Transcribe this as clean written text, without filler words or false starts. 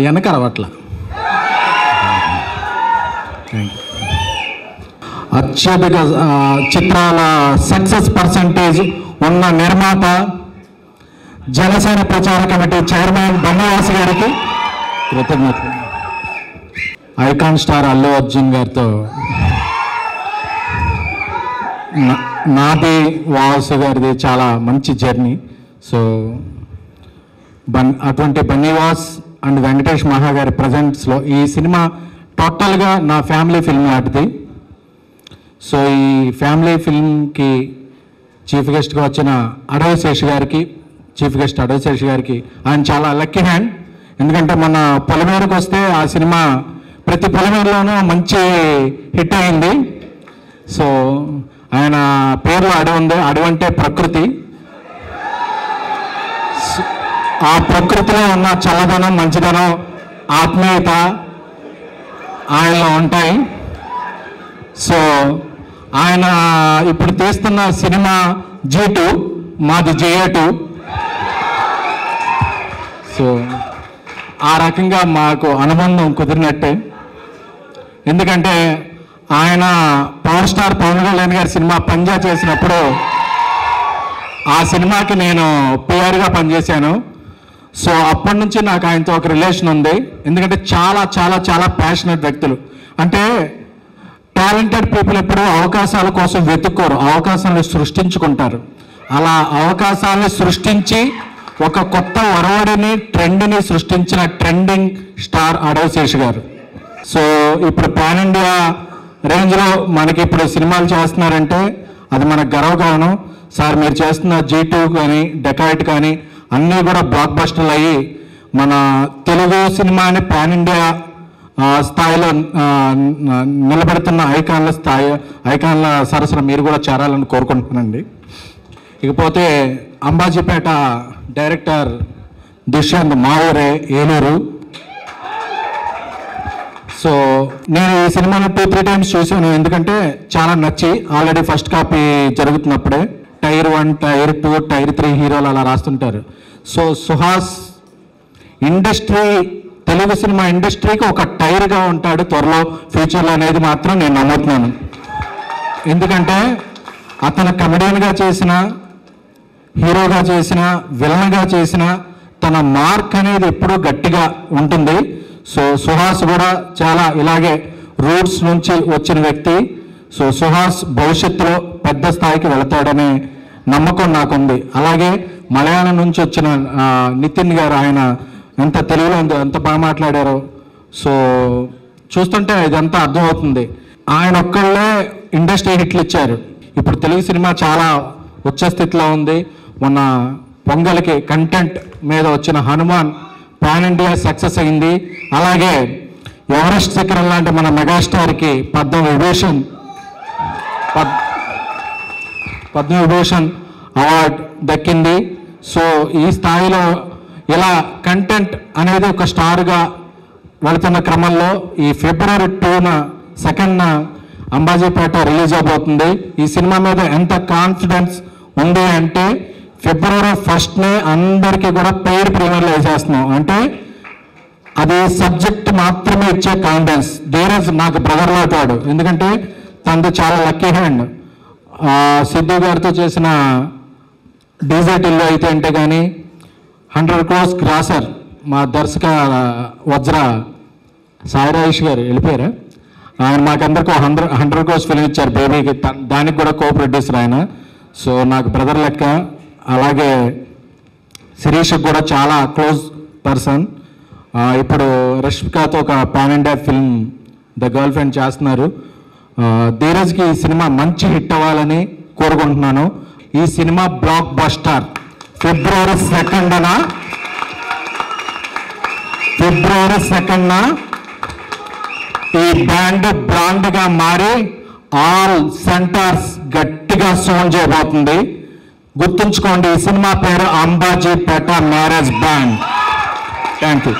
వెనక అట్లా అత్యధిక చిత్రాల సక్సెస్ పర్సంటేజ్ ఉన్న నిర్మాత, జనసేన ప్రచార కమిటీ చైర్మన్ బన్నవాసి గారికి కృతజ్ఞతలు. ఐకాన్ స్టార్ అల్లు అర్జున్ గారితో నాది వాసు గారిది చాలా మంచి జర్నీ. సో అటువంటి బన్నీవాస్ అండ్ వెంకటేష్ మహా గారి ప్రజెంట్స్లో ఈ సినిమా టోటల్గా నా ఫ్యామిలీ ఫిల్మ్ లాంటిది. సో ఈ ఫ్యామిలీ ఫిల్మ్కి చీఫ్ గెస్ట్గా వచ్చిన అడవి శేష్ గారికి, చీఫ్ గెస్ట్ అడవి శేష్ గారికి ఆయన చాలా లక్కీ హ్యాండ్. ఎందుకంటే మన పొలమేరకు వస్తే ఆ సినిమా ప్రతి పొలమేరలోనూ మంచి హిట్ అయింది. సో ఆయన పేరులో అడవి ఉంది. అడవి అంటే ప్రకృతి. ఆ ప్రకృతిలో ఉన్న చల్లదనం, మంచిదనం, ఆత్మీయత ఆయనలో ఉంటాయి. సో ఆయన ఇప్పుడు తీస్తున్న సినిమా G2, మాది JA2. సో ఆ రకంగా మాకు అనుబంధం కుదిరినట్టే. ఎందుకంటే ఆయన పవర్ స్టార్ పవన్ కళ్యాణ్ గారి సినిమా పంజా చేసినప్పుడు ఆ సినిమాకి నేను PR గా పనిచేశాను. సో అప్పటి నుంచి నాకు ఆయనతో ఒక రిలేషన్ ఉంది. ఎందుకంటే చాలా చాలా చాలా ప్యాషనెట్ వ్యక్తులు. అంటే టాలెంటెడ్ పీపుల్ ఎప్పుడు అవకాశాల కోసం వెతుక్కోరు, అవకాశాలను సృష్టించుకుంటారు. అలా అవకాశాలను సృష్టించి ఒక కొత్త ఒరవడిని, ట్రెండ్ని సృష్టించిన ట్రెండింగ్ స్టార్ అడవి శేష్ గారు. సో ఇప్పుడు పాన్ ఇండియా రేంజ్లో మనకి ఇప్పుడు సినిమాలు చేస్తున్నారంటే అది మనకు గర్వకారణం. సార్ మీరు చేస్తున్న G2 కానీ డెకాయిట్ కానీ అన్నీ కూడా బ్లాక్ బస్టర్లు అయ్యి మన తెలుగు సినిమాని పాన్ ఇండియా స్థాయిలో నిలబెడుతున్న ఐకాన్ల సరసన మీరు కూడా చేరాలని కోరుకుంటున్నానండి. ఇకపోతే అంబాజీపేట డైరెక్టర్ దుష్యంత్ మా ఊరే, ఏలూరు. సో నేను ఈ సినిమాను 2-3 టైమ్స్ చూశాను. ఎందుకంటే చాలా నచ్చి ఆల్రెడీ ఫస్ట్ కాపీ జరుగుతున్నప్పుడే Tier 1, Tier 2, Tier 3 హీరోలు అలా రాస్తుంటారు. So Suhas industry, Telugu cinema ఇండస్ట్రీకి ఒక టైర్గా ఉంటాడు త్వరలో ఫ్యూచర్లో అనేది మాత్రం నేను నమ్ముతున్నాను. ఎందుకంటే అతను కమెడియన్గా చేసిన, హీరోగా చేసిన, విలన్గా చేసిన తన మార్క్ అనేది ఎప్పుడూ గట్టిగా ఉంటుంది. సో సుహాస్ కూడా చాలా ఇలాగే రూట్స్ నుంచి వచ్చిన వ్యక్తి. సో సుహాస్ భవిష్యత్తులో పెద్ద స్థాయికి వెళతాడనే నమ్మకం నాకుంది. అలాగే మలయాళం నుంచి వచ్చిన నితిన్ గారు, ఆయన ఎంత తెలుగులో ఎంత బాగా మాట్లాడారో. సో చూస్తుంటే ఇదంతా అర్థమవుతుంది. ఆయన ఒక్కళ్ళే ఇండస్ట్రీ హిట్లు ఇచ్చారు. ఇప్పుడు తెలుగు సినిమా చాలా ఉచ్చస్థితిలో ఉంది. మొన్న పొంగల్కి కంటెంట్ మీద వచ్చిన హనుమాన్ పాన్ ఇండియా సక్సెస్ అయింది. అలాగే ఎవరెస్ట్ శిఖరం లాంటి మన మెగాస్టార్కి పద్మవిభూషణ్ అవార్డ్ దక్కింది. సో ఈ స్థాయిలో ఇలా కంటెంట్ అనేది ఒక స్టార్గా వెళుతున్న క్రమంలో ఈ February 2న అంబాజీపేట రిలీజ్ అవబోతుంది. ఈ సినిమా మీద ఎంత కాన్ఫిడెన్స్ ఉంది అంటే February 1నే అందరికీ కూడా పెయిడ్ ప్రీమియర్లు వేసేస్తున్నాం. అంటే అది సబ్జెక్ట్ మాత్రమే ఇచ్చే కాన్ఫిడెన్స్. ధీరజ్ నాకు బ్రదర్ లాంటివాడు. ఎందుకంటే తనది చాలా లక్కీ హ్యాండ్. సిద్ధు గారితో చేసిన డీజేటిల్లో అయితే అంటే కానీ 100 crores క్రాసర్ మా దర్శక వజ్ర సాయిరాజేష్ గారు వెళ్ళిపోయారా, ఆయన మాకందరికీ 100 crores ఫిల్మ్ ఇచ్చారు బేబీకి. దానికి కూడా కో ప్రొడ్యూసర్ ఆయన. సో నాకు బ్రదర్ లెక్క. అలాగే శిరీష్కి కూడా చాలా క్లోజ్ పర్సన్. ఇప్పుడు రష్మికతో ఒక pan India film the girl friend చేస్తున్నారు. ధీరజ్కి ఈ సినిమా మంచి హిట్ అవ్వాలని కోరుకుంటున్నాను. ఈ సినిమా బ్లాక్ బస్టర్. February 2న ఈ బ్రాండ్గా మారి ఆల్ సెంటర్స్ గట్టిగా సౌండ్ చేయబోతుంది. గుర్తుంచుకోండి, ఈ సినిమా పేరు Ambajipeta marriage band. Thank you.